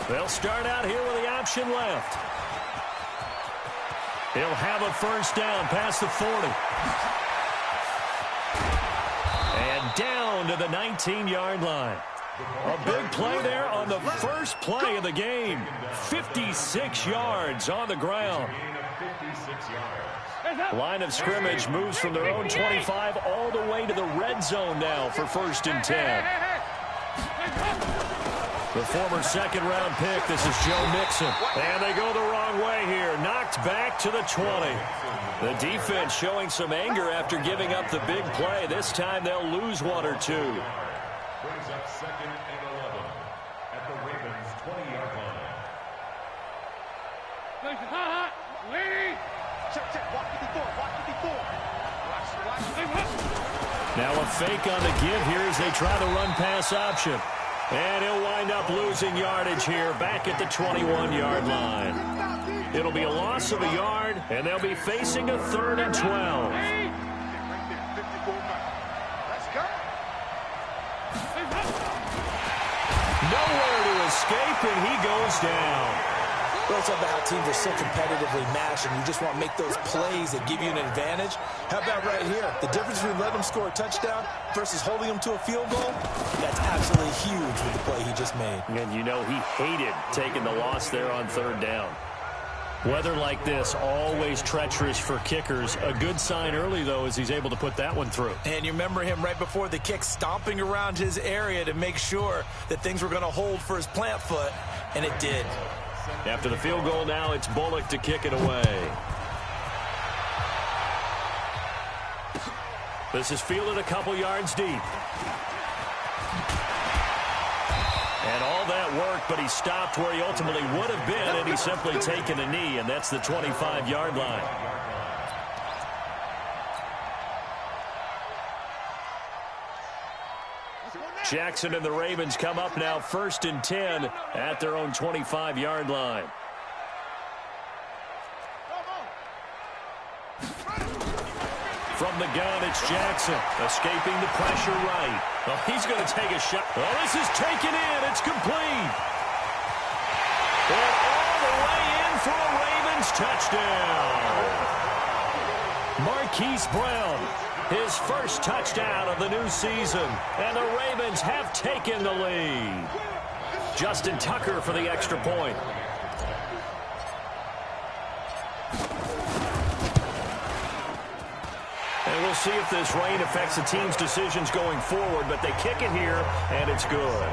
They'll start out here with the option left. He'll have a first down past the 40. And down to the 19-yard line. A big play there on the first play of the game. 56 yards on the ground. Line of scrimmage moves from their own 25 all the way to the red zone now for 1st and 10. The former second-round pick, this is Joe Mixon. And they go the wrong way here. Knocked back to the 20. The defense showing some anger after giving up the big play. This time they'll lose 1 or 2. Brings up 2nd and 11 at the Ravens' 20-yard line. Now a fake on the give here as they try the run-pass option. And he'll wind up losing yardage here back at the 21-yard line. It'll be a loss of a yard, and they'll be facing a 3rd and 12. Nowhere to escape, and he goes down. Well, it's about how teams are so competitively matched, and you just want to make those plays that give you an advantage. How about right here? The difference between letting them score a touchdown versus holding them to a field goal, that's absolutely huge with the play he just made. And you know he hated taking the loss there on 3rd down. Weather like this, always treacherous for kickers. A good sign early, though, as he's able to put that one through. And you remember him right before the kick stomping around his area to make sure that things were going to hold for his plant foot, and it did. After the field goal now, it's Bullock to kick it away. This is fielded a couple yards deep. And all that work, but he stopped where he ultimately would have been, and he's simply taken a knee, and that's the 25-yard line. Jackson and the Ravens come up now 1st and 10 at their own 25-yard line. From the gun, it's Jackson, escaping the pressure right. Oh, he's going to take a shot. Oh, this is taken in. It's complete. And all the way in for a Ravens touchdown. Marquise Brown, his first touchdown of the new season. And the Ravens have taken the lead. Justin Tucker for the extra point. And we'll see if this rain affects the team's decisions going forward, but they kick it here, and it's good.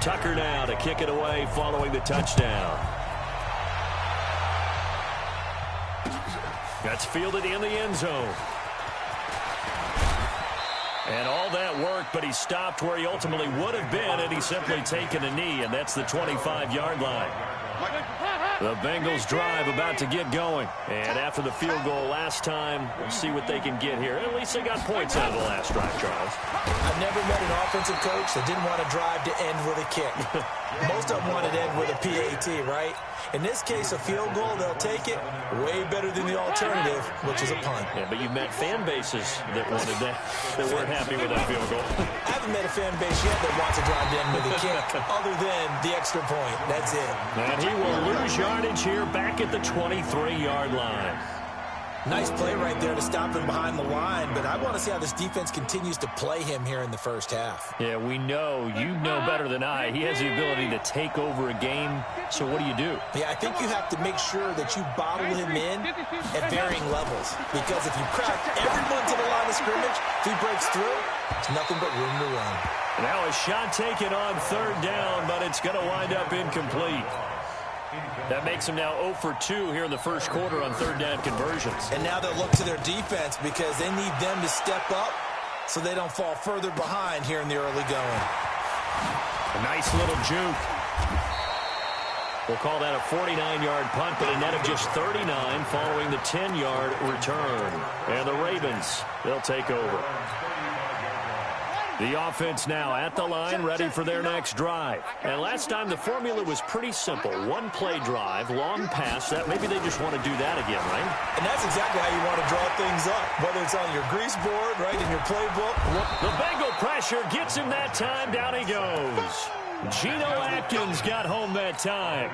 Tucker now to kick it away following the touchdown. That's fielded in the end zone. And all that work, but he stopped where he ultimately would have been, and he's simply taken a knee, and that's the 25-yard line. The Bengals drive about to get going. And after the field goal last time, we'll see what they can get here. At least they got points out of the last drive, Charles. I've never met an offensive coach that didn't want to drive to end with a kick. Most of them wanted to end with a PAT, right? In this case, a field goal, they'll take it. Way better than the alternative, which is a punt. Yeah, but you've met fan bases that wanted that weren't happy with that field goal. I haven't met a fan base yet that wants to drive to end with a kick, other than the extra point. That's it. And he will lose yardage here back at the 23-yard line. Nice play right there to stop him behind the line, but I want to see how this defense continues to play him here in the first half. Yeah, we know, you know better than I, he has the ability to take over a game, so what do you do? Yeah, I think you have to make sure that you bottle him in at varying levels, because if you crack everyone to the line of scrimmage, if he breaks through, it's nothing but room to run. Now a shot taken on 3rd down, but it's going to wind up incomplete. That makes them now 0 for 2 here in the first quarter on 3rd down conversions. And now they'll look to their defense because they need them to step up so they don't fall further behind here in the early going. A nice little juke. We'll call that a 49-yard punt, but a net of just 39 following the 10-yard return. And the Ravens, they'll take over. The offense now at the line, ready for their next drive. And last time the formula was pretty simple. One play drive, long pass. That maybe they just want to do that again, right? And that's exactly how you want to draw things up, whether it's on your grease board, right, in your playbook. The Bengal pressure gets him that time. Down he goes. Geno Atkins got home that time.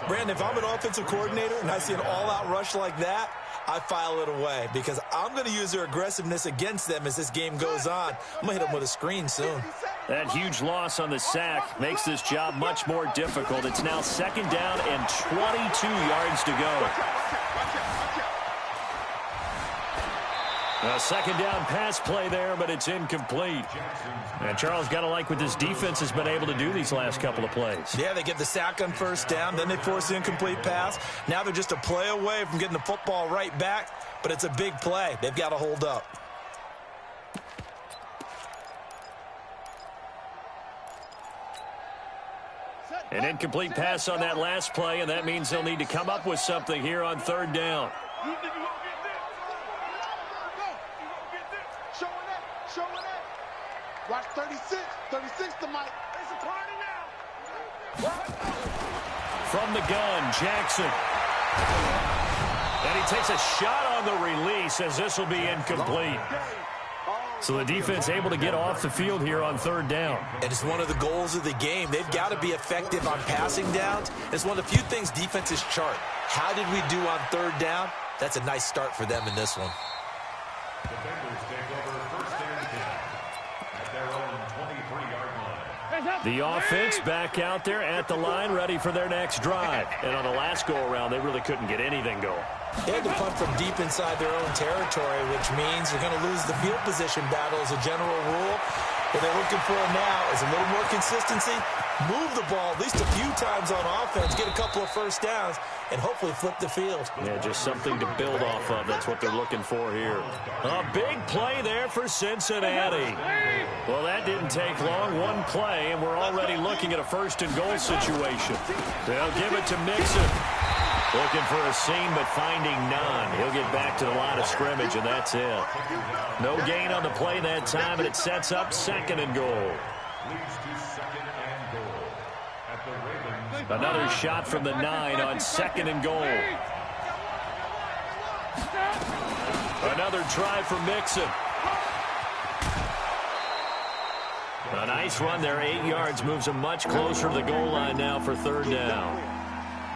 Brandon, if I'm an offensive coordinator and I see an all-out rush like that, I file it away because I'm going to use their aggressiveness against them as this game goes on. I'm going to hit them with a screen soon. That huge loss on the sack makes this job much more difficult. It's now 2nd down and 22 yards to go. A 2nd down pass play there, but it's incomplete. And Charles, got to like what this defense has been able to do these last couple of plays. Yeah, they get the sack on 1st down, then they force the incomplete pass. Now they're just a play away from getting the football right back, but it's a big play. They've got to hold up. An incomplete pass on that last play, and that means they'll need to come up with something here on 3rd down. Watch 36. 36 to Mike. It's a party now. From the gun, Jackson. And he takes a shot on the release as this will be incomplete. So the defense able to get off the field here on 3rd down. And it's one of the goals of the game. They've got to be effective on passing downs. It's one of the few things defenses chart. How did we do on 3rd down? That's a nice start for them in this one. The Bengals take over 1st and 10 at their own 23-yard line. The offense back out there at the line, ready for their next drive. And on the last go-around, they really couldn't get anything going. They had to punt from deep inside their own territory, which means you're going to lose the field position battle as a general rule. What they're looking for now is a little more consistency, move the ball at least a few times on offense, get a couple of 1st downs, and hopefully flip the field. Yeah, just something to build off of. That's what they're looking for here. A big play there for Cincinnati. Well, that didn't take long. One play, and we're already looking at a 1st and goal situation. They'll give it to Mixon. Looking for a seam, but finding none. He'll get back to the line of scrimmage, and that's it. No gain on the play that time, and it sets up 2nd and goal. Leads to 2nd and goal at the Ravens. Another shot from the 9 on 2nd and goal. Another try for Mixon. A nice run there, 8 yards, moves him much closer to the goal line now for 3rd down.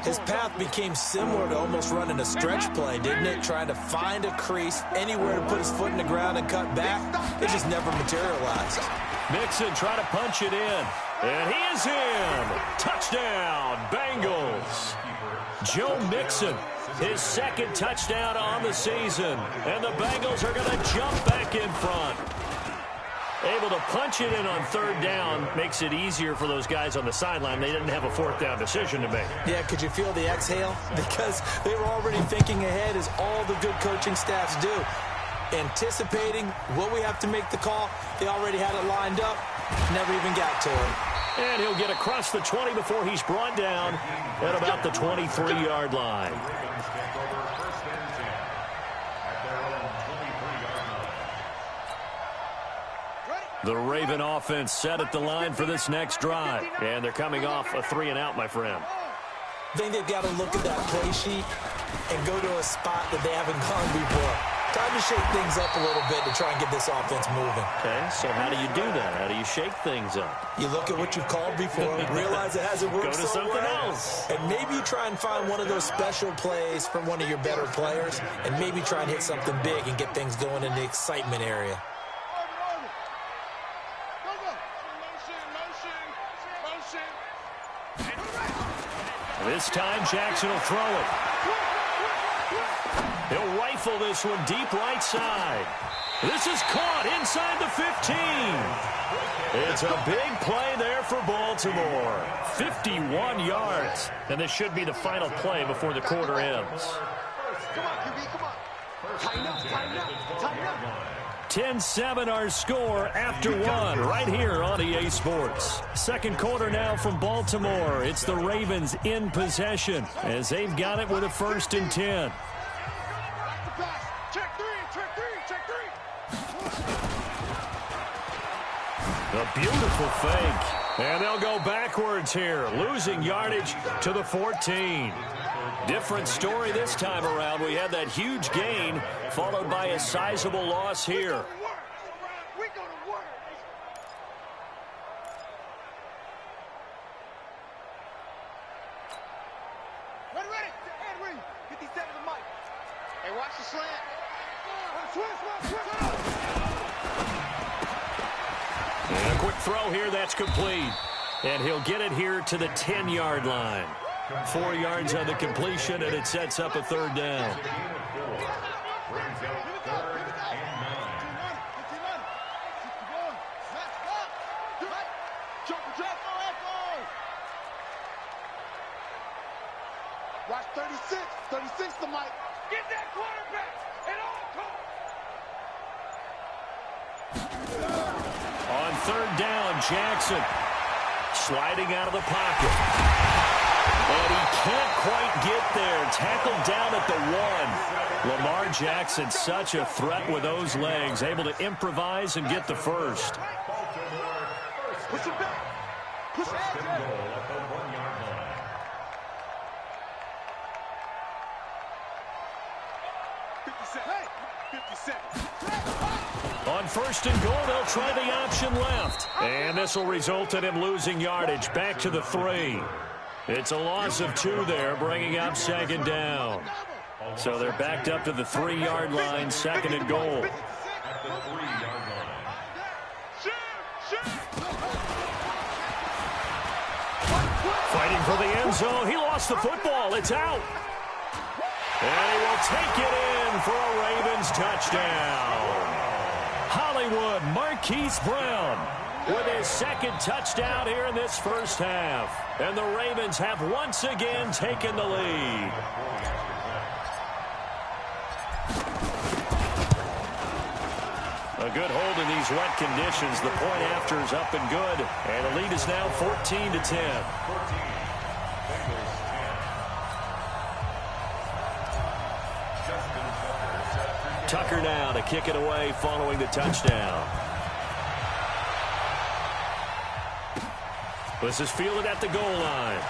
His path became similar to almost running a stretch play, didn't it? Trying to find a crease, anywhere to put his foot in the ground and cut back. It just never materialized. Mixon trying to punch it in. And he is in. Touchdown, Bengals. Joe Mixon, his 2nd touchdown on the season. And the Bengals are going to jump back in front. Able to punch it in on 3rd down makes it easier for those guys on the sideline. They didn't have a 4th down decision to make. Yeah, could you feel the exhale? Because they were already thinking ahead, as all the good coaching staffs do. Anticipating what we have to make the call. They already had it lined up. Never even got to it. And he'll get across the 20 before he's brought down at about the 23-yard line. The Raven offense set at the line for this next drive. And they're coming off a 3-and-out, my friend. I think they've got to look at that play sheet and go to a spot that they haven't gone before. Time to shake things up a little bit to try and get this offense moving. Okay, so how do you do that? How do you shake things up? You look at what you've called before, realize it hasn't worked Go to so something well, else. and maybe you try and find one of those special plays from one of your better players, and maybe try and hit something big and get things going in the excitement area. This time, Jackson will throw it. He'll rifle this one deep right side. This is caught inside the 15. It's a big play there for Baltimore. 51 yards. And this should be the final play before the quarter ends. Come on, QB, come on. Tighten up, tighten up, tighten up. 10-7 our score after one right here on EA Sports. 2nd quarter now from Baltimore. It's the Ravens in possession as they've got it with a 1st and 10. Check three, check three, check three. A beautiful fake. And they'll go backwards here, losing yardage to the 14. Different story this time around. We had that huge gain followed by a sizable loss here. And a quick throw here, that's complete. And he'll get it here to the 10-yard line. 4 yards on the completion, and it sets up a third down. Watch 36. 36 to Mike. Get that quarterback at all costs. On third down, Jackson sliding out of the pocket. And he can't quite get there. Tackled down at the 1. Lamar Jackson, such a threat with those legs, able to improvise and get the first. Push it back. Push it back. On first and goal, they'll try the option left. And this will result in him losing yardage back to the 3. It's a loss of 2 there, bringing up second down. So they're backed up to the 3-yard line, second and goal. Fighting for the end zone. He lost the football. It's out. And he will take it in for a Ravens touchdown. Hollywood Marquise Brown with his second touchdown here in this first half. And the Ravens have once again taken the lead. A good hold in these wet conditions. The point after is up and good. And the lead is now 14-10. Tucker now to kick it away following the touchdown. This is fielded at the goal line.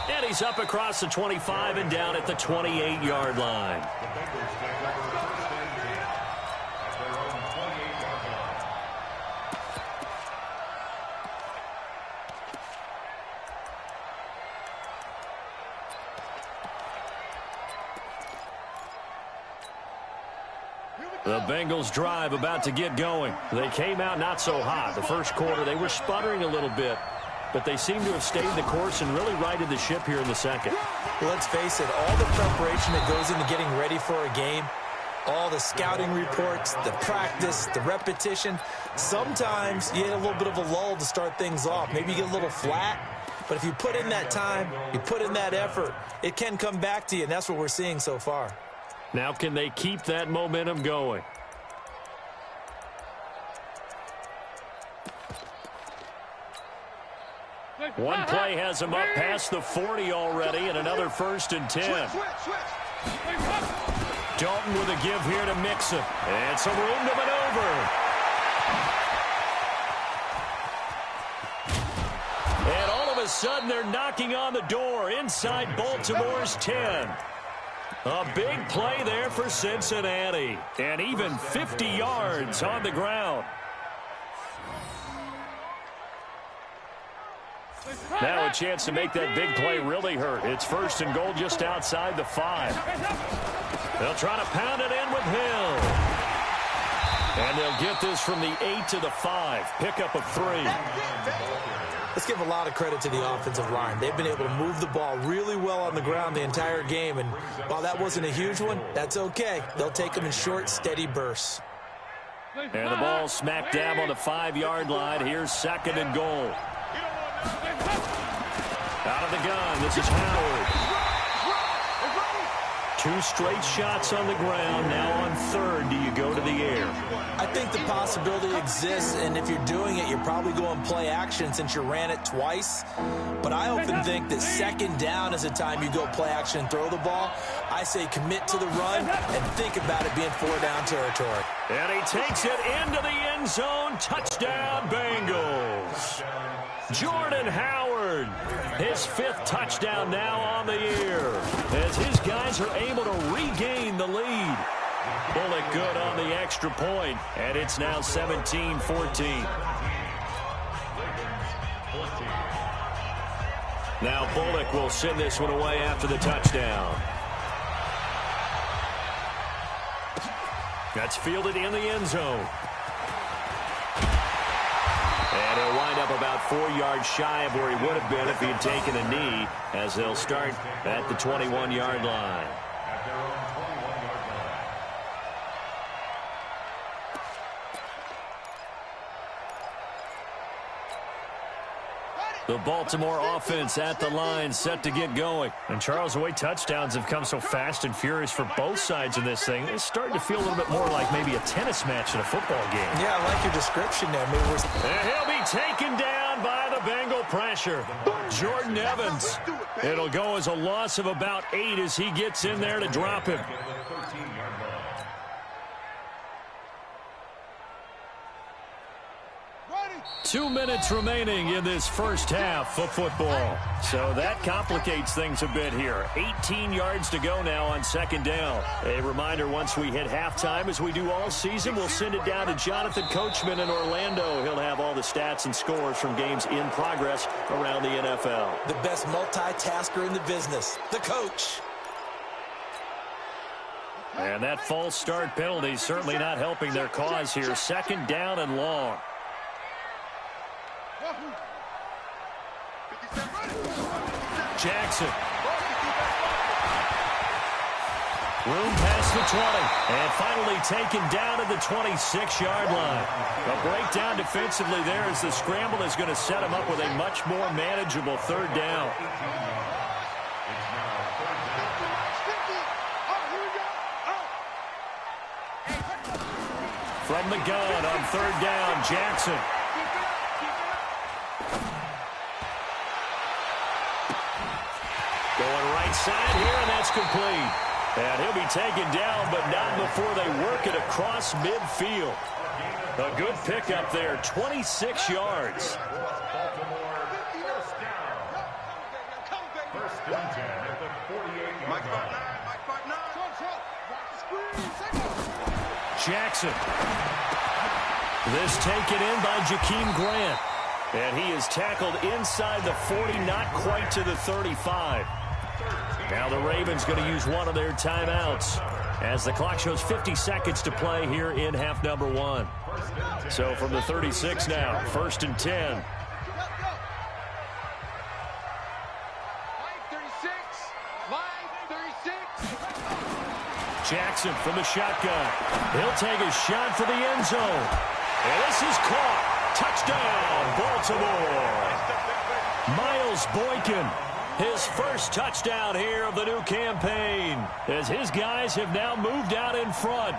And he's up across the 25 and down at the 28-yard line. The Bengals drive about to get going. They came out not so hot. The first quarter, they were sputtering a little bit, but they seem to have stayed the course and really righted the ship here in the second. Well, let's face it, all the preparation that goes into getting ready for a game, all the scouting reports, the practice, the repetition, sometimes you get a little bit of a lull to start things off. Maybe you get a little flat, but if you put in that time, you put in that effort, it can come back to you, and that's what we're seeing so far. Now can they keep that momentum going? One play has him up past the 40 already, and another 1st and 10. Dalton with a give here to Mixon. And some room to maneuver. And all of a sudden, they're knocking on the door inside Baltimore's 10. A big play there for Cincinnati. And even 50 yards on the ground. Now a chance to make that big play really hurt. It's 1st and goal just outside the 5. They'll try to pound it in with Hill. And they'll get this from the 8 to the 5. Pickup of 3. Let's give a lot of credit to the offensive line. They've been able to move the ball really well on the ground the entire game. And while that wasn't a huge one, that's okay. They'll take them in short, steady bursts. And the ball smack dab on the 5-yard line. Here's 2nd and goal. Out of the gun, this is Howard. 2 straight shots on the ground. Now on 3rd, do you go to the air? I think the possibility exists, and if you're doing it, you're probably going play action since you ran it twice. But I often think that 2nd down is a time you go play action and throw the ball. I say commit to the run and think about it being 4-down territory. And he takes it into the end zone. Touchdown, Bengals. Jordan Howard, his 5th touchdown now on the year, as his guys are able to regain the lead. Bullock good on the extra point, and it's now 17-14. Now Bullock will send this one away after the touchdown. That's fielded in the end zone. And he'll wind up about 4 yards shy of where he would have been if he had taken a knee, as they'll start at the 21-yard line. At their own 21-yard line. The Baltimore offense at the line, set to get going. And Charles, the way touchdowns have come so fast and furious for both sides in this thing, it's starting to feel a little bit more like maybe a tennis match in a football game. Yeah, I like your description there. And he'll be taken down by the Bengal pressure. Jordan Evans. It'll go as a loss of about 8 as he gets in there to drop him. 2 minutes remaining in this first half of football. So that complicates things a bit here. 18 yards to go now on 2nd down. A reminder, once we hit halftime, as we do all season, we'll send it down to Jonathan Coachman in Orlando. He'll have all the stats and scores from games in progress around the NFL. The best multitasker in the business, the coach. And that false start penalty certainly not helping their cause here. 2nd down and long. Jackson. Room past the 20. And finally taken down at the 26-yard line. A breakdown defensively there as the scramble is going to set him up with a much more manageable 3rd down. From the gun on 3rd down, Jackson. Going right side here, and that's complete. And he'll be taken down, but not before they work it across midfield. A good pickup there, 26 yards. First and 10 at the 48-yard line. Jackson. This taken in by Jakeem Grant. And he is tackled inside the 40, not quite to the 35. Now the Ravens going to use one of their timeouts as the clock shows 50 seconds to play here in half number 1. So from the 36 now, 1st and 10. Jackson from the shotgun. He'll take a shot for the end zone. And this is caught. Touchdown, Baltimore. Miles Boykin, his first touchdown here of the new campaign, as his guys have now moved out in front.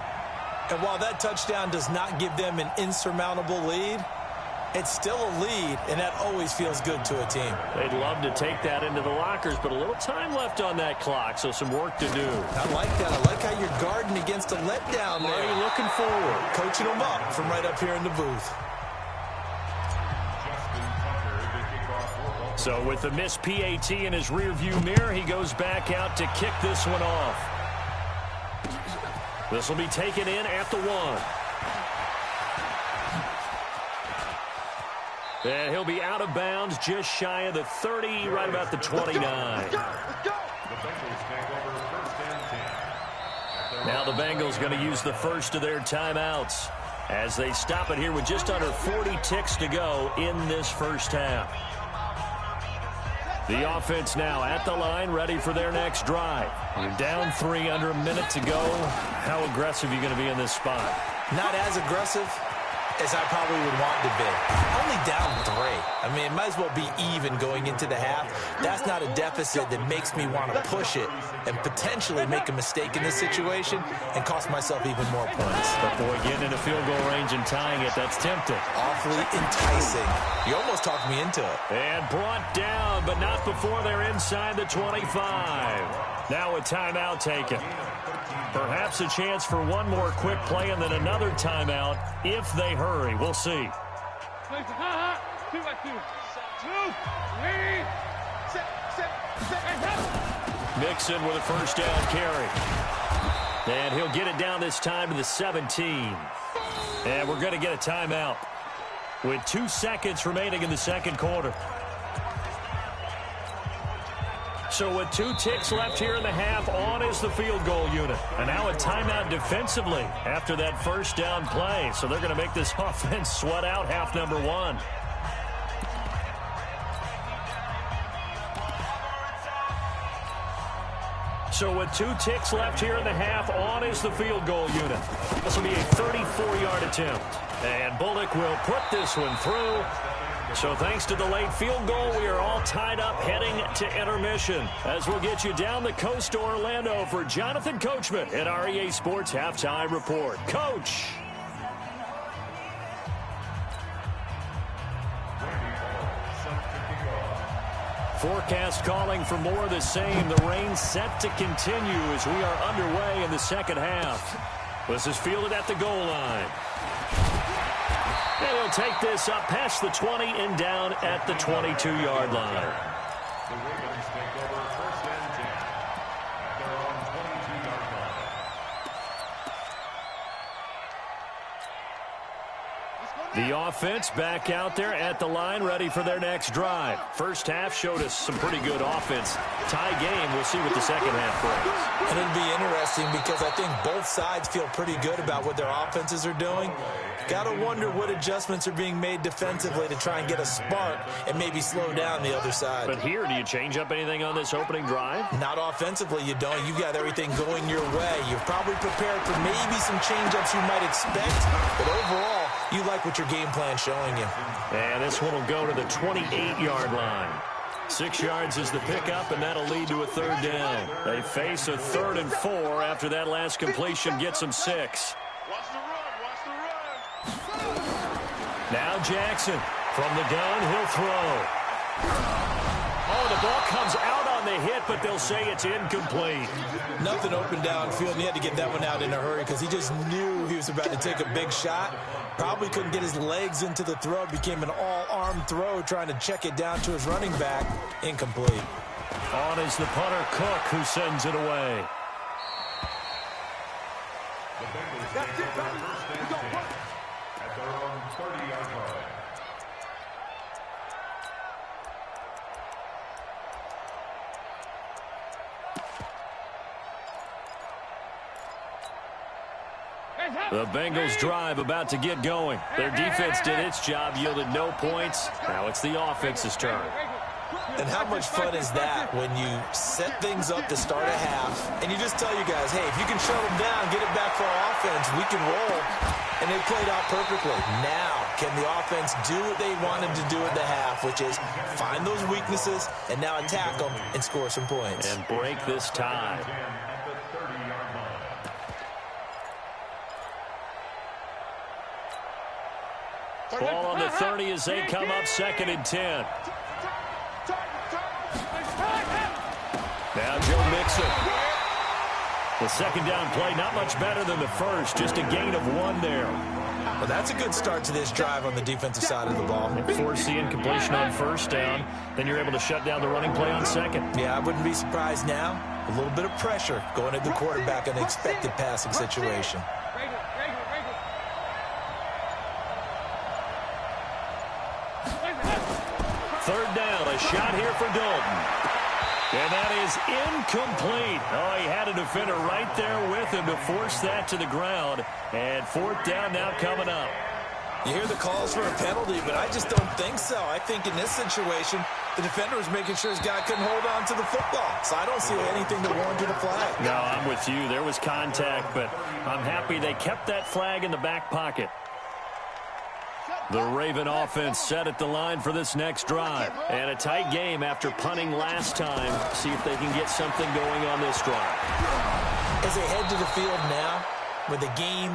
And while that touchdown does not give them an insurmountable lead, it's still a lead, and that always feels good to a team. They'd love to take that into the lockers, but a little time left on that clock, so some work to do. I like that. I like how you're guarding against a letdown there. Already looking forward. Coaching them up from right up here in the booth. So with the missed PAT in his rearview mirror, he goes back out to kick this one off. This will be taken in at the 1. And he'll be out of bounds just shy of the 30, right about the 29. Now the Bengals going to use the first of their timeouts as they stop it here with just under 40 ticks to go in this first half. The offense now at the line, ready for their next drive. You're down 3, under a minute to go. How aggressive are you going to be in this spot? Not as aggressive as I probably would want to be. Only down 3. I mean, it might as well be even going into the half. That's not a deficit that makes me want to push it and potentially make a mistake in this situation and cost myself even more points. But boy, getting into field goal range and tying it, that's tempting. Awfully enticing. You almost talked me into it. And brought down, but not before they're inside the 25. Now a timeout taken. Perhaps a chance for one more quick play and then another timeout if they hurry. We'll see. Mixon with a first down carry. And he'll get it down this time to the 17. And we're going to get a timeout with 2 seconds remaining in the second quarter. So with 2 ticks left here in the half, on is the field goal unit. And now a timeout defensively after that first down play. So they're going to make this offense sweat out half number 1. So with 2 ticks left here in the half, on is the field goal unit. This will be a 34-yard attempt. And Bullock will put this one through. So thanks to the late field goal, we are all tied up heading to intermission. As we'll get you down the coast to Orlando for Jonathan Coachman at our EA Sports Halftime Report. Coach! Forecast calling for more of the same. The rain set to continue as we are underway in the second half. This is fielded at the goal line. And he'll take this up past the 20 and down at the 22-yard line. The Ravens take over first and 10 at their own 22-yard line. The offense back out there at the line, ready for their next drive. First half showed us some pretty good offense. Tie game, we'll see what the second half brings. And it'll be interesting because I think both sides feel pretty good about what their offenses are doing. Got to wonder what adjustments are being made defensively to try and get a spark and maybe slow down the other side. But here, do you change up anything on this opening drive? Not offensively, you don't. You got everything going your way. You've probably prepared for maybe some change-ups you might expect, but overall, you like what your game plan's showing you. And this one will go to the 28-yard line. 6 yards is the pickup, and that'll lead to a third down. They face a 3rd and 4 after that last completion gets them 6. Watch the run. Watch the run. Now Jackson from the gun, he'll throw. Oh, the ball comes out on the hit, but they'll say it's incomplete. Nothing open downfield, and he had to get that one out in a hurry because he just knew he was about to take a big shot. Probably couldn't get his legs into the throw. Became an all-arm throw trying to check it down to his running back. Incomplete. On is the punter, Cook, who sends it away. The Bengals take over first and 10 at their own 30-yard line. The Bengals drive about to get going. Their defense did its job, yielded no points. Now it's the offense's turn. And how much fun is that when you set things up to start a half and you just tell you guys, hey, if you can shut them down, get it back for our offense, we can roll. And they played out perfectly. Now, can the offense do what they wanted to do at the half, which is find those weaknesses and now attack them and score some points. And break this tie. Ball on the 30 as they come up 2nd and 10. Now Joe Mixon. The second down play, not much better than the first, just a gain of 1 there. Well, that's a good start to this drive on the defensive side of the ball. Force the incompletion on first down, then you're able to shut down the running play on second. Yeah, I wouldn't be surprised now. A little bit of pressure going at the quarterback in the expected passing situation. Third down, a shot here for Dalton. And that is incomplete. Oh, he had a defender right there with him to force that to the ground. And 4th down now coming up. You hear the calls for a penalty, but I just don't think so. I think in this situation, the defender was making sure his guy couldn't hold on to the football. So I don't see anything that warranted a flag. No, I'm with you. There was contact, but I'm happy they kept that flag in the back pocket. The Raven offense set at the line for this next drive. And a tight game after punting last time. See if they can get something going on this drive. As they head to the field now, with the game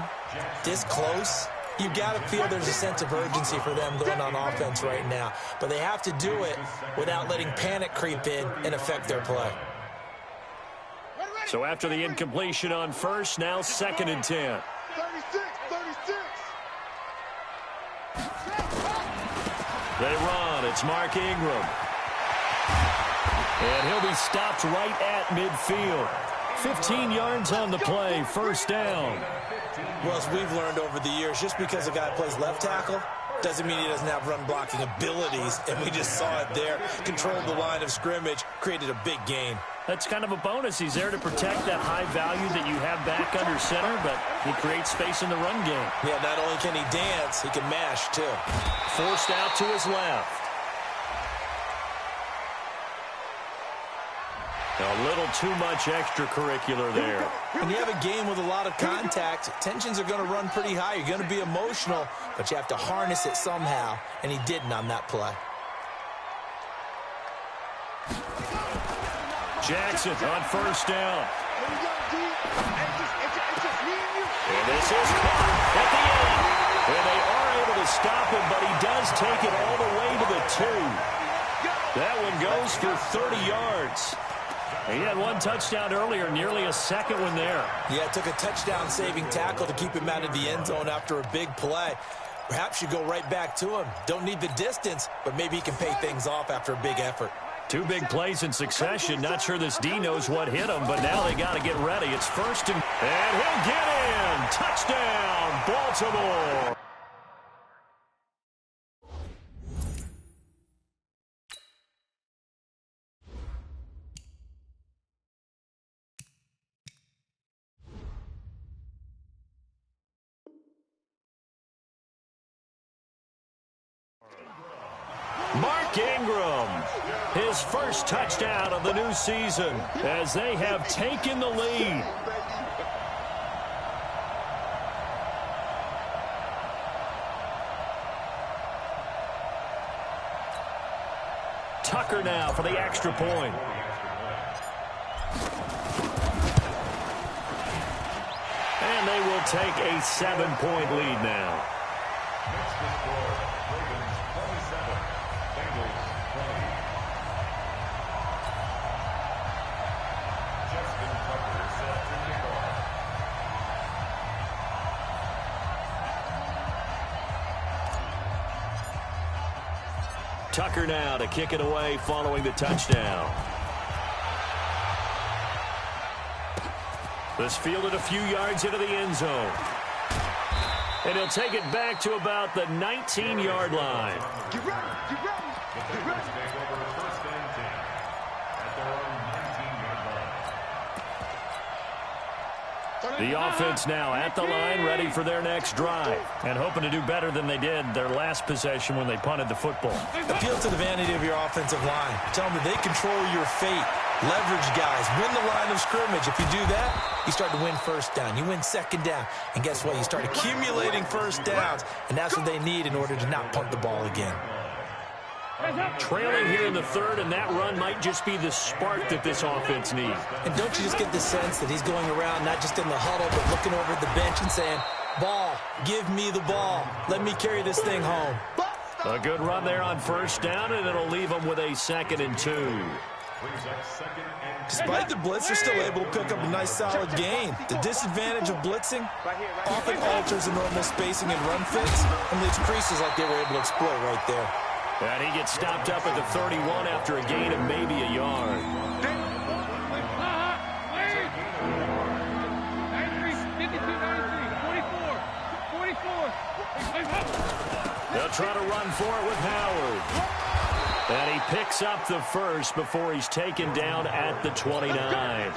this close, you've got to feel there's a sense of urgency for them going on offense right now. But they have to do it without letting panic creep in and affect their play. So after the incompletion on first, now 2nd and 10. 36. They run. It's Mark Ingram. And he'll be stopped right at midfield. 15 yards on the play, 1st down. Well, as we've learned over the years, just because a guy plays left tackle doesn't mean he doesn't have run-blocking abilities, and we just saw it there. Controlled the line of scrimmage, created a big gain. That's kind of a bonus. He's there to protect that high value that you have back under center, but he creates space in the run game. Yeah, not only can he dance, he can mash, too. Forced out to his left. A little too much extracurricular there. When you have a game with a lot of contact, tensions are going to run pretty high. You're going to be emotional, but you have to harness it somehow, and he didn't on that play. Jackson on 1st down. And this is caught at the end. And they are able to stop him, but he does take it all the way to the 2. That one goes for 30 yards. He had 1 touchdown earlier, nearly a 2nd one there. Yeah, it took a touchdown-saving tackle to keep him out of the end zone after a big play. Perhaps you go right back to him. Don't need the distance, but maybe he can pay things off after a big effort. 2 big plays in succession. Not sure this D knows what hit him, but now they got to get ready. It's 1st and he'll get in. Touchdown, Baltimore. Mark Ingram, his first touchdown of the new season as they have taken the lead. Tucker now for the extra point. And they will take a 7-point lead now. Tucker now to kick it away following the touchdown. This fielded a few yards into the end zone. And he'll take it back to about the 19-yard line. Get ready. The offense now at the line, ready for their next drive, and hoping to do better than they did their last possession when they punted the football. Appeal to the vanity of your offensive line. Tell them that they control your fate. Leverage guys. Win the line of scrimmage. If you do that, you start to win 1st down. You win 2nd down. And guess what? You start accumulating 1st downs, and that's what they need in order to not punt the ball again. Trailing here in the 3rd, and that run might just be the spark that this offense needs. And don't you just get the sense that he's going around not just in the huddle, but looking over at the bench and saying, ball, give me the ball. Let me carry this thing home. A good run there on 1st down, and it'll leave them with a 2nd and 2. Despite the blitz, they're still able to pick up a nice solid gain. The disadvantage of blitzing often alters the normal spacing and run fits and leaves creases like they were able to exploit right there. And he gets stopped up at the 31 after a gain of maybe a yard. They'll try to run for it with Howard. And he picks up the 1st before he's taken down at the 29.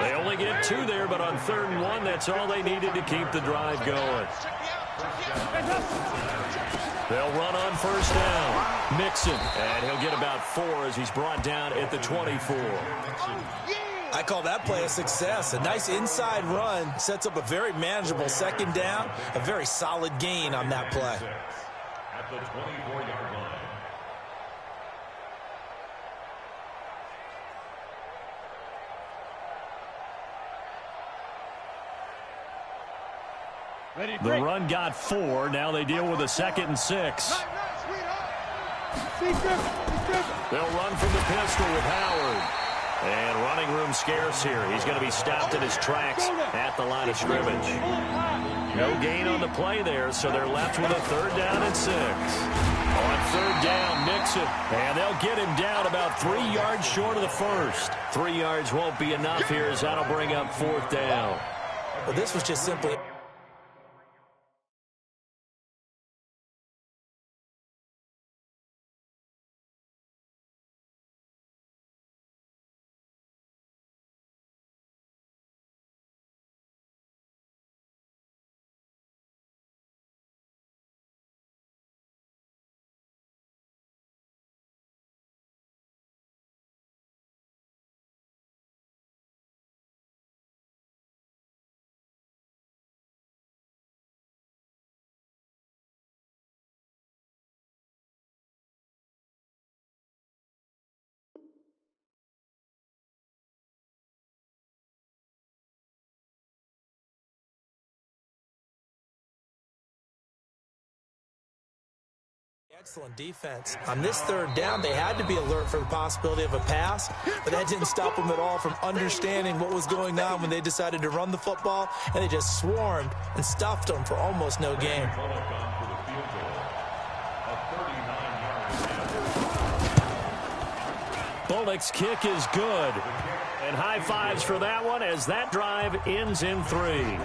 They only get 2 there, but on 3rd and 1, that's all they needed to keep the drive going. They'll run on 1st down. Mixon, and he'll get about 4 as he's brought down at the 24. I call that play a success. A nice inside run sets up a very manageable 2nd down, a very solid gain on that play. At the 24-yard line. The run got 4. Now they deal with a 2nd and 6. They'll run from the pistol with Howard. And running room scarce here. He's going to be stopped in his tracks at the line of scrimmage. No gain on the play there, so they're left with a 3rd down and 6. On 3rd down, Mixon. And they'll get him down about 3 yards short of the first. 3 yards won't be enough here as that'll bring up 4th down. Well, this was just simply... Excellent defense. On this 3rd down, they had to be alert for the possibility of a pass, but that didn't stop them at all from understanding what was going on when they decided to run the football, and they just swarmed and stuffed them for almost no gain. Bullock's kick is good. And high fives for that one as that drive ends in 3.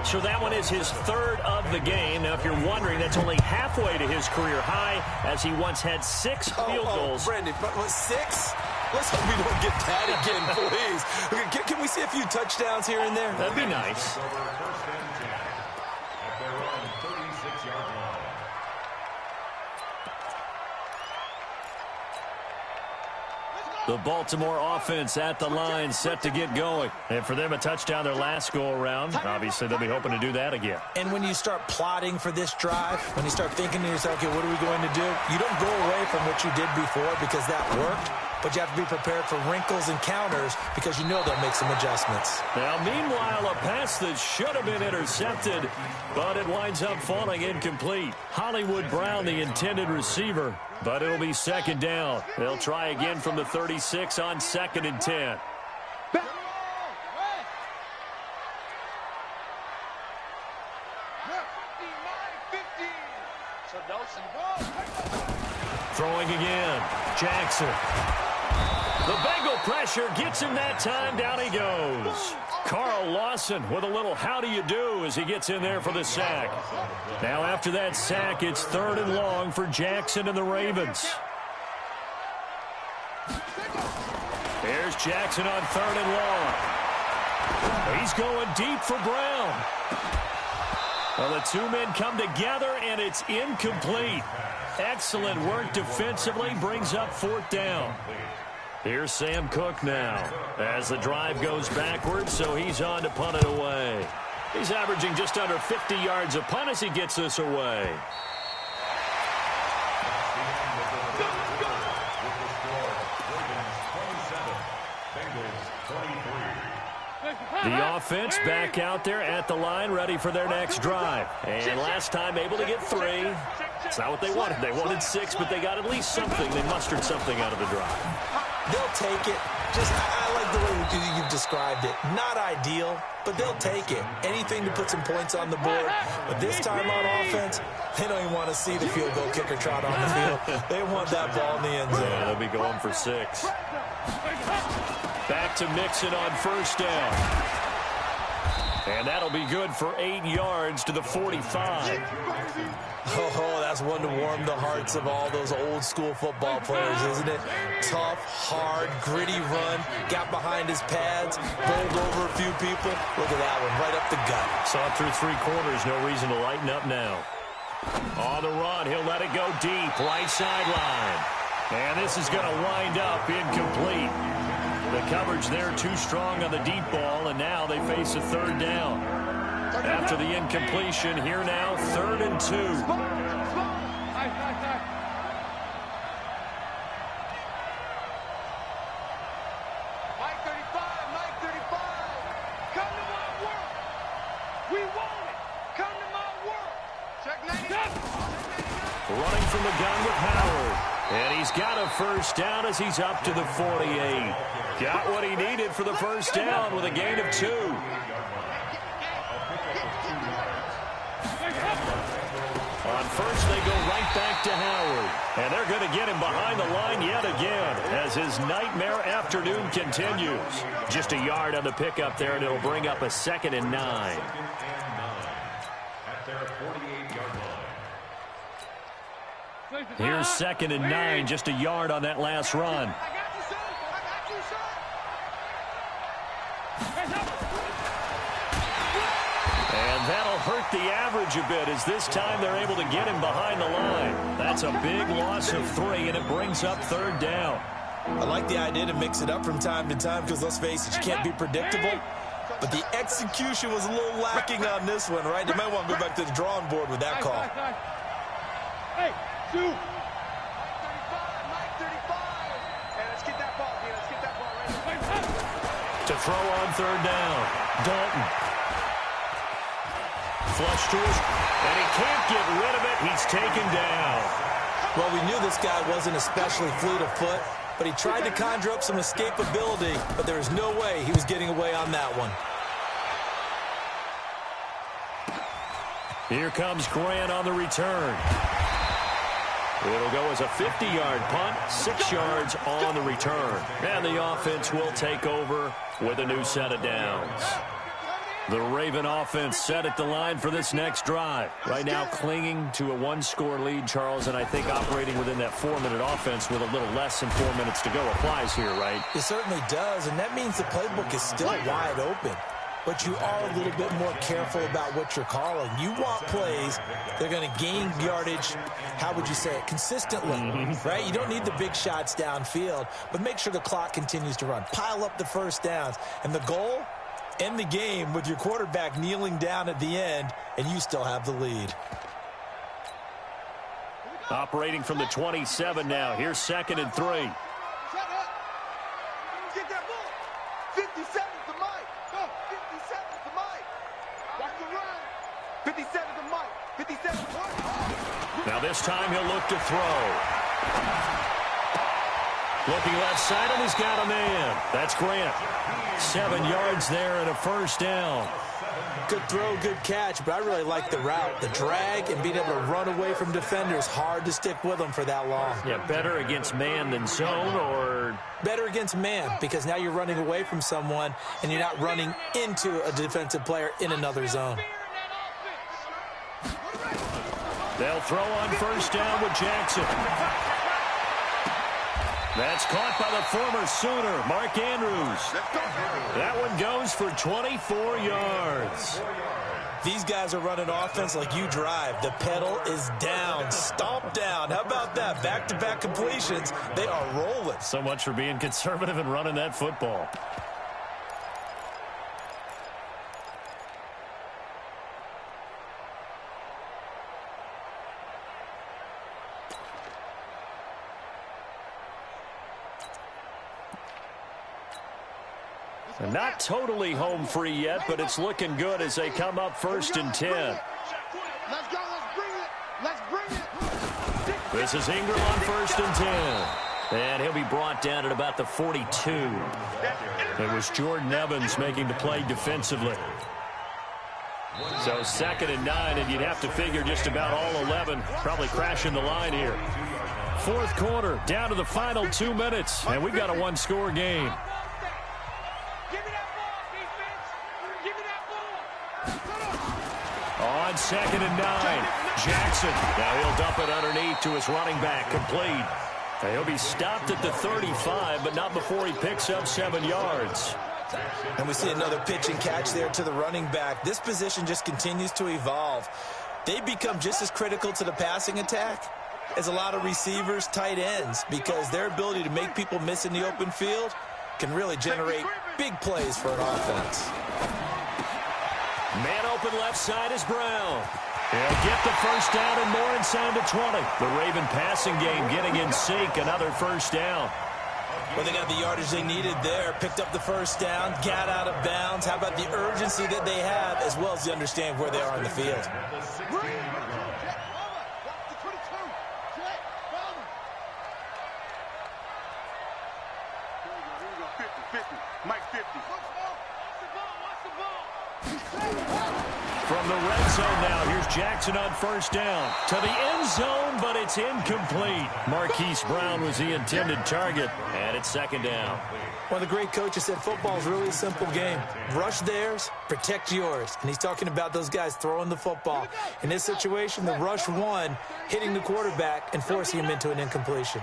So that one is his 3rd of the game. Now, if you're wondering, that's only halfway to his career high, as he once had 6 field goals. Brandon, but 6? Let's hope we don't get that again, please. Can we see a few touchdowns here and there? That'd be nice. The Baltimore offense at the line, set to get going. And for them, a touchdown their last go-around. Obviously, they'll be hoping to do that again. And when you start plotting for this drive, when you start thinking to yourself, okay, what are we going to do? You don't go away from what you did before because that worked, but you have to be prepared for wrinkles and counters because you know they'll make some adjustments. Now, meanwhile, a pass that should have been intercepted, but it winds up falling incomplete. Hollywood Brown, the intended receiver, but it'll be 2nd down. They'll try again from the 36 on 2nd and 10. Throwing again, Jackson. The Bengal pressure gets him that time. Down he goes. Carl Lawson with a little how do you do as he gets in there for the sack. Now after that sack, it's 3rd and long for Jackson and the Ravens. There's Jackson on 3rd and long. He's going deep for Brown. Well, the 2 men come together, and it's incomplete. Excellent work defensively, brings up 4th down. Here's Sam Cook now as the drive goes backwards, so he's on to punt it away. He's averaging just under 50 yards a punt as he gets this away. The offense back out there at the line, ready for their next drive. And last time able to get 3. It's not what they wanted. They wanted 6, but they got at least something. They mustered something out of the drive. They'll take it. I like the way you've described it. Not ideal, but they'll take it. Anything to put some points on the board. But this time on offense, they don't even want to see the field goal kicker trot on the field. They want that ball in the end zone. Yeah, they'll be going for 6. Back to Mixon on 1st down. And that'll be good for 8 yards to the 45. Oh, that's one to warm the hearts of all those old school football players, isn't it? Tough, hard, gritty run, got behind his pads, bowled over a few people. Look at that one, right up the gut. Saw it through 3 quarters, no reason to lighten up now. On the run, he'll let it go deep, right sideline. And this is going to wind up incomplete. The coverage there too strong on the deep ball, and now they face a 3rd down. After the incompletion, here now, 3rd and 2. Mike 35, come to my work. We want it. Come to my work. Check 99. Running from the gun with Howard. And he's got a 1st down as he's up to the 48. Got what he needed for the first down with a gain of 2. On first, they go right back to Howard. And they're going to get him behind the line yet again as his nightmare afternoon continues. Just a yard on the pickup there, and it'll bring up a 2nd and 9. At their 48-yard line. Here's 2nd and 9, just a yard on that last run. And that'll hurt the average a bit as this time they're able to get him behind the line. That's a big loss of 3, and it brings up 3rd down. I like the idea to mix it up from time to time because, let's face it, you can't be predictable. But the execution was a little lacking on this one, right? They might want to go back to the drawing board with that call. Hey, shoot. 35, Mike 35. Hey, let's get that ball, man. Let's get that ball right. To throw on 3rd down, Dalton. Flush to his, and he can't get rid of it. He's taken down. Well, we knew this guy wasn't especially fleet of foot, but he tried to conjure up some escapability, but there was no way he was getting away on that one. Here comes Grant on the return. It'll go as a 50-yard punt, 6 yards on the return. And the offense will take over with a new set of downs. The Raven offense set at the line for this next drive. Right now clinging to a 1-score lead, Charles, and I think operating within that 4-minute offense with a little less than 4 minutes to go applies here, right? It certainly does, and that means the playbook is still wide open. But you are a little bit more careful about what you're calling. You want plays that are going to gain yardage, how would you say it, consistently, right? You don't need the big shots downfield, but make sure the clock continues to run. Pile up the first downs, and the goal, end the game with your quarterback kneeling down at the end, and you still have the lead. Operating from the 27 now. Here's 2nd and 3. Shut up. Get that ball. 50 seconds to Mike. Go. 50 seconds to Mike. Watch the run. 50 seconds to Mike. 50 seconds to Mike. Now this time he'll look to throw. Looking left side, and he's got a man. That's Grant. 7 yards there and a first down. Good throw, good catch, but I really like the route. The drag and being able to run away from defenders, hard to stick with them for that long. Yeah, better against man than zone, or? Better against man, because now you're running away from someone and you're not running into a defensive player in another zone. They'll throw on first down with Jackson. That's caught by the former Sooner, Mark Andrews. That one goes for 24 yards. These guys are running offense like you drive. The pedal is down, stomp down. How about that? Back-to-back completions. They are rolling. So much for being conservative and running that football. Not totally home free yet, but it's looking good as they come up 1st and 10. Let's go. Let's bring it. Let's bring it. This is Ingram on 1st and 10. And he'll be brought down at about the 42. It was Jordan Evans making the play defensively. So 2nd and 9, and you'd have to figure just about all 11 probably crashing the line here. 4th quarter, down to the final 2 minutes, and we've got a 1-score game. On 2nd and 9, Jackson. Now he'll dump it underneath to his running back, complete. Now he'll be stopped at the 35, but not before he picks up 7 yards. And we see another pitch and catch there to the running back. This position just continues to evolve. They become just as critical to the passing attack as a lot of receivers, tight ends, because their ability to make people miss in the open field can really generate big plays for an offense. Man open left side is Brown. He'll get the first down and more inside the 20. The Raven passing game getting in sync. Another first down. Well, they got the yardage they needed there. Picked up the first down. Got out of bounds. How about the urgency that they have as well as the understand where they are in the field? From the red zone now, here's Jackson on first down. To the end zone, but it's incomplete. Marquise Brown was the intended target, and it's second down. One of the great coaches said football is really a simple game. Rush theirs, protect yours. And he's talking about those guys throwing the football. In this situation, the rush one, hitting the quarterback and forcing him into an incompletion.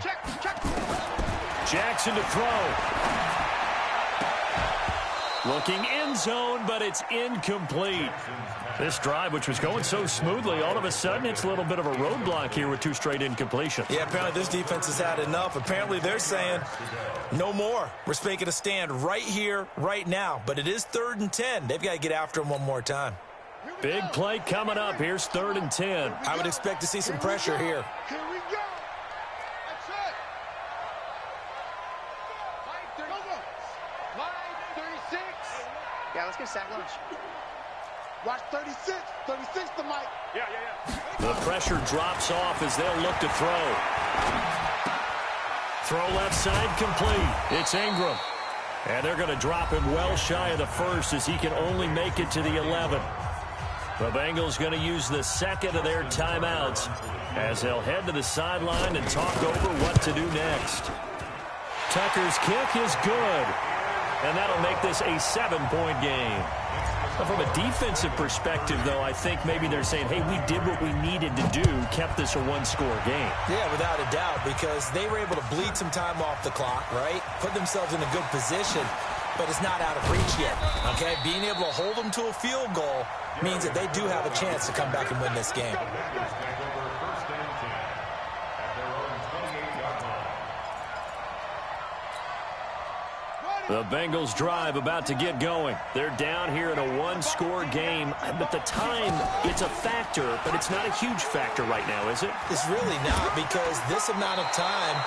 Jackson to throw. Looking end zone, but it's incomplete. This drive, which was going so smoothly, all of a sudden it's a little bit of a roadblock here with 2 straight incompletions. Yeah, apparently this defense has had enough. Apparently they're saying no more. We're making a stand right here, right now. But it is 3rd and 10. They've got to get after him one more time. Big play coming up. Here's 3rd and 10. I would expect to see some pressure here. Here we go. That's it. Line 36. Yeah, let's get sack lunch. Watch 36. 36 to Mike. Yeah. The pressure drops off as they'll look to throw. Throw left side complete. It's Ingram. And they're going to drop him well shy of the 1st as he can only make it to the 11. The Bengals going to use the 2nd of their timeouts as they'll head to the sideline and talk over what to do next. Tucker's kick is good. And that'll make this a 7-point game. From a defensive perspective, though, I think maybe they're saying, hey, we did what we needed to do, kept this a 1-score game. Yeah, without a doubt, because they were able to bleed some time off the clock, right? Put themselves in a good position, but it's not out of reach yet, okay? Being able to hold them to a field goal means that they do have a chance to come back and win this game. The Bengals drive about to get going. They're down here in a 1-score game, but the time, it's a factor, but it's not a huge factor right now, is it? It's really not, because this amount of time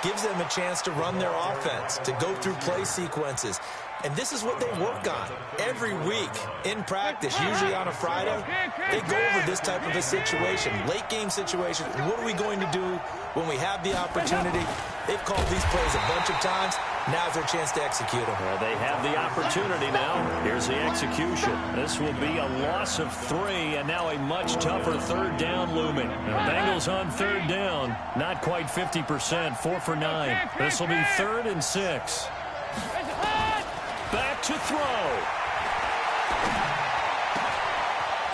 gives them a chance to run their offense, to go through play sequences. And this is what they work on every week in practice, usually on a Friday. They go over this type of a situation, late game situation. What are we going to do when we have the opportunity? They've called these plays a bunch of times. Now's their chance to execute them. Well, they have the opportunity now. Here's the execution. This will be a loss of 3, and now a much tougher 3rd down looming. The Bengals on 3rd down, not quite 50%, 4 for 9. This will be 3rd and 6. Back to throw.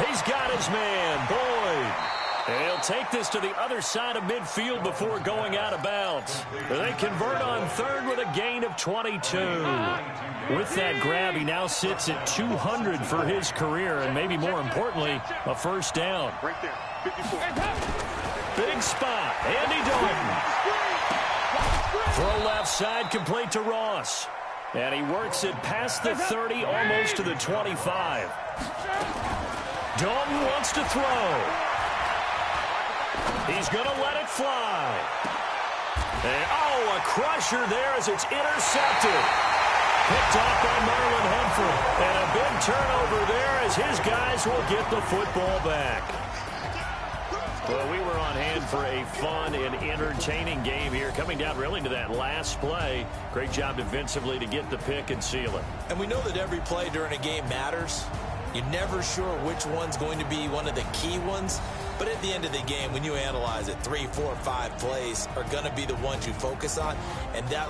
He's got his man, Boyd. And he'll take this to the other side of midfield before going out of bounds. They convert on 3rd with a gain of 22. With that grab, he now sits at 200 for his career, and maybe more importantly, a 1st down. Right there. 54. Big spot. Andy Dalton. Throw left side, complete to Ross. And he works it past the 30, almost to the 25. Dalton wants to throw. He's going to let it fly. And, oh, a crusher there as it's intercepted. Picked off by Marlon Humphrey. And a big turnover there as his guys will get the football back. Well, we were on hand for a fun and entertaining game here, coming down really to that last play. Great job defensively to get the pick and seal it. And we know that every play during a game matters. You're never sure which one's going to be one of the key ones. But at the end of the game, when you analyze it, 3, 4, 5 plays are going to be the ones you focus on. And that